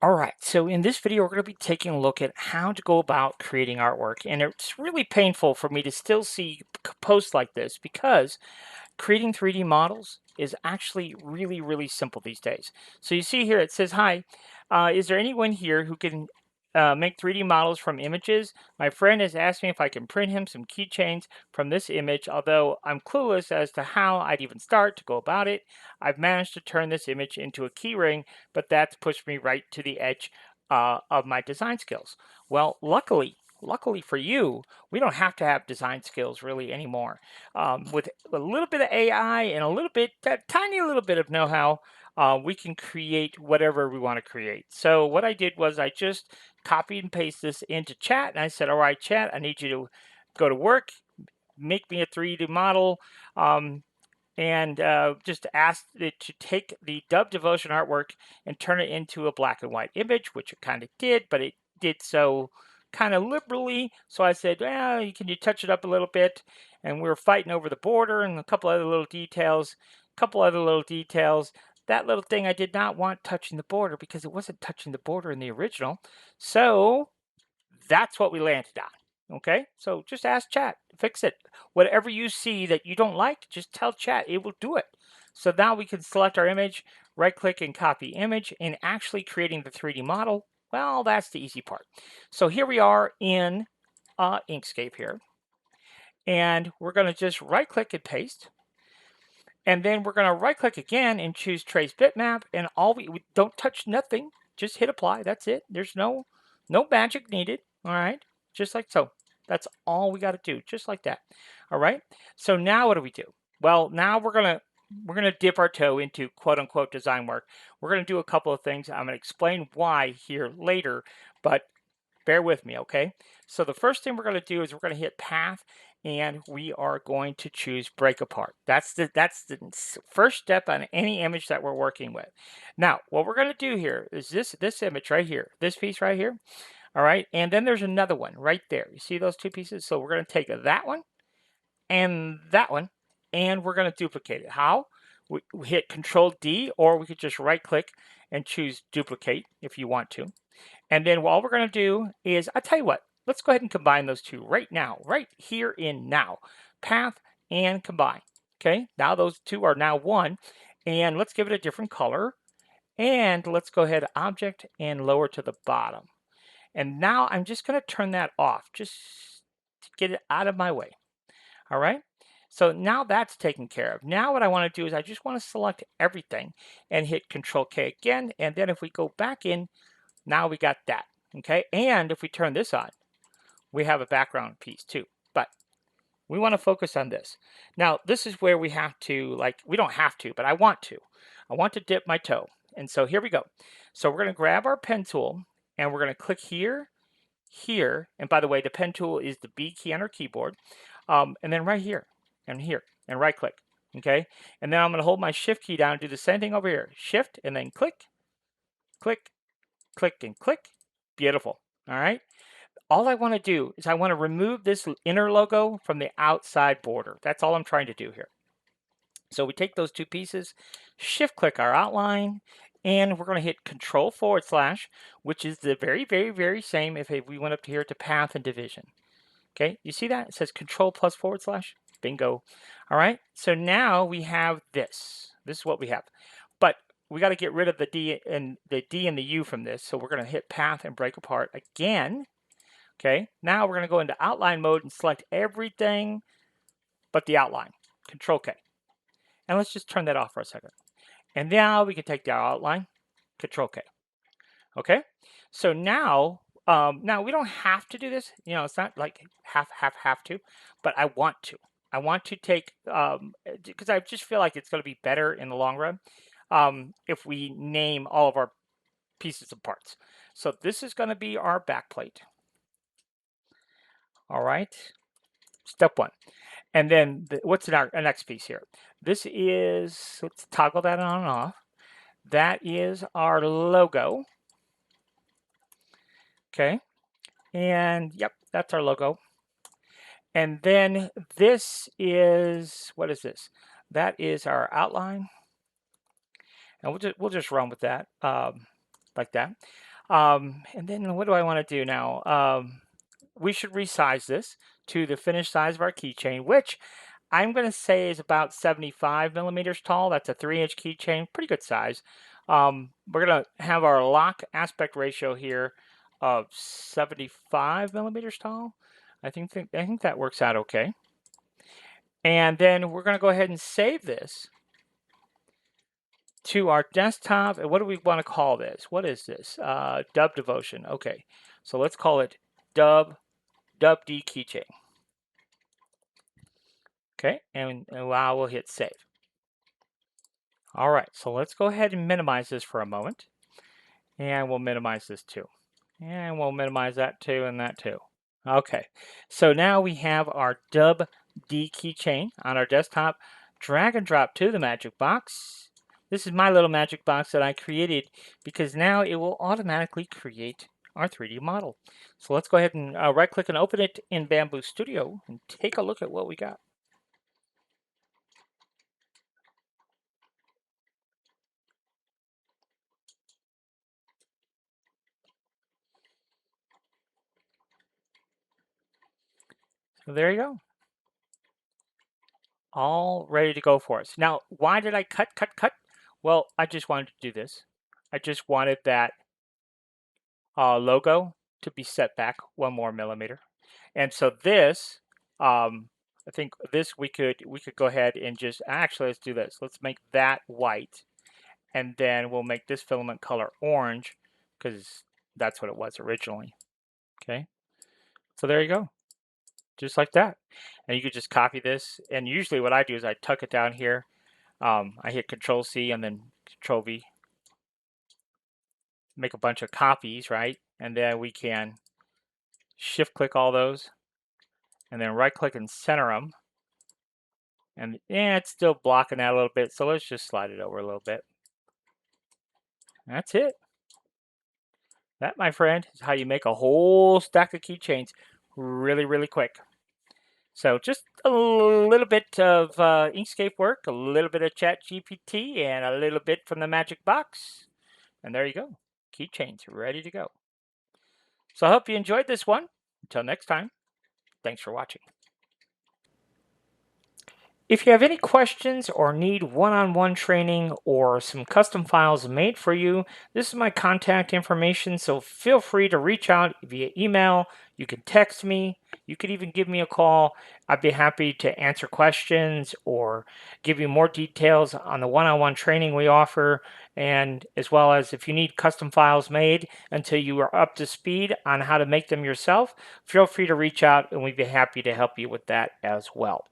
All right, so in this video, we're going to be taking a look at how to go about creating artwork. And it's really painful for me to still see posts like this because creating 3D models is actually really, really simple these days. So you see here, it says, hi, is there anyone here who can make 3D models from images? My friend has asked me if I can print him some keychains from this image, although I'm clueless as to how I'd even start to go about it. I've managed to turn this image into a key ring, but that's pushed me right to the edge of my design skills. Well, luckily for you, we don't have to have design skills really anymore. With a little bit of AI and a little bit, that tiny little bit of know-how, we can create whatever we want to create. So what I did was I just copied and pasted this into chat, and I said, all right, chat, I need you to go to work, make me a 3D model, and just asked it to take the Dove Devotion artwork and turn it into a black and white image, which it kind of did, but it did so kind of liberally. So I said, well, can you touch it up a little bit? And we were fighting over the border and a couple other little details, That little thing I did not want touching the border because it wasn't touching the border in the original. So that's what we landed on. Okay, so just ask chat, fix it. Whatever you see that you don't like, just tell chat, it will do it. So now we can select our image, right click and copy image, and actually creating the 3D model, well, that's the easy part. So here we are in Inkscape here, and we're going to just right click and paste. And then we're going to right click again and choose trace bitmap, and we don't touch nothing, just hit apply. That's it. There's no magic needed. All right, just like so. That's all we got to do, just like that. All right, so now what do we do? Well, now we're gonna dip our toe into quote unquote design work. We're gonna do a couple of things. I'm gonna explain why here later, but bear with me, okay? So the first thing we're going to do is we're going to hit path, and we are going to choose break apart. That's the first step on any image that we're working with. Now, what we're going to do here is this image right here, this piece right here. All right, and then there's another one right there. You see those two pieces? So we're going to take that one, and we're going to duplicate it. How? We hit Control D, or we could just right click and choose duplicate if you want to. And then all we're going to do is, I'll tell you what, let's go ahead and combine those two right now, right here in now. Path and combine. Okay, now those two are now one. And let's give it a different color. And let's go ahead, object, and lower to the bottom. And now I'm just going to turn that off, just to get it out of my way. All right. So now that's taken care of. Now what I want to do is I just want to select everything and hit Control K again. And then if we go back in, now we got that, okay? And if we turn this on, we have a background piece too. But we want to focus on this. Now, this is where we have to, we don't have to, but I want to. I want to dip my toe. And so here we go. So we're going to grab our pen tool, and we're going to click here, here. And by the way, the pen tool is the B key on our keyboard. And then right here, and here, and right click, okay? And then I'm going to hold my shift key down and do the same thing over here. Shift, and then click, click, click, and click. Beautiful. All right. All I want to do is I want to remove this inner logo from the outside border. That's all I'm trying to do here. So we take those two pieces, shift click our outline, and we're going to hit Control /, which is the very same if we went up to here to path and division. Okay, you see that? It says Control +/. Bingo. All right, so now we have this. This is what we have. But we got to get rid of the D and the U from this. So we're going to hit path and break apart again. Okay, now we're going to go into outline mode and select everything but the outline. Control K. And let's just turn that off for a second. And now we can take the outline, Control K. Okay, so now we don't have to do this. You know, it's not like have to, but I want to. I want to take, because I just feel like it's going to be better in the long run if we name all of our pieces and parts. So this is going to be our back plate. All right, step one. And then what's in our next piece here? This is, let's toggle that on and off. That is our logo. Okay, and yep, that's our logo. And then this is, what is this? That is our outline. And we'll just run with that like that. And then what do I want to do now? We should resize this to the finished size of our keychain, which I'm going to say is about 75 millimeters tall. That's a 3-inch keychain, pretty good size. We're going to have our lock aspect ratio here of 75 millimeters tall. I think that works out okay. And then we're going to go ahead and save this to our desktop. And what do we want to call this? What is this? Dub Devotion. Okay, so let's call it Dub D Keychain. Okay, and wow, we'll hit save. All right, so let's go ahead and minimize this for a moment. And we'll minimize this too. And we'll minimize that too and that too. Okay, so now we have our Dub D keychain on our desktop. Drag and drop to the magic box. This is my little magic box that I created because now it will automatically create our 3D model. So let's go ahead and right click and open it in Bamboo Studio and take a look at what we got. So there you go. All ready to go for us. Now, why did I cut? Well, I just wanted to do this. I just wanted that logo to be set back 1 more millimeter. And so this, I think this we could go ahead and just, actually let's do this. Let's make that white, and then we'll make this filament color orange because that's what it was originally. Okay, so there you go. Just like that. And you could just copy this. And usually what I do is I tuck it down here. I hit Control C and then Control V. Make a bunch of copies, right? And then we can shift click all those and then right click and center them. And yeah, it's still blocking that a little bit. So let's just slide it over a little bit. That's it. That, my friend, is how you make a whole stack of keychains really, really quick. So just a little bit of Inkscape work, a little bit of ChatGPT, and a little bit from the magic box. And there you go. Keychains ready to go. So I hope you enjoyed this one. Until next time, thanks for watching. If you have any questions or need one-on-one training or some custom files made for you, this is my contact information, so feel free to reach out via email. You can text me. You could even give me a call. I'd be happy to answer questions or give you more details on the one-on-one training we offer, and as well as if you need custom files made until you are up to speed on how to make them yourself, feel free to reach out and we'd be happy to help you with that as well.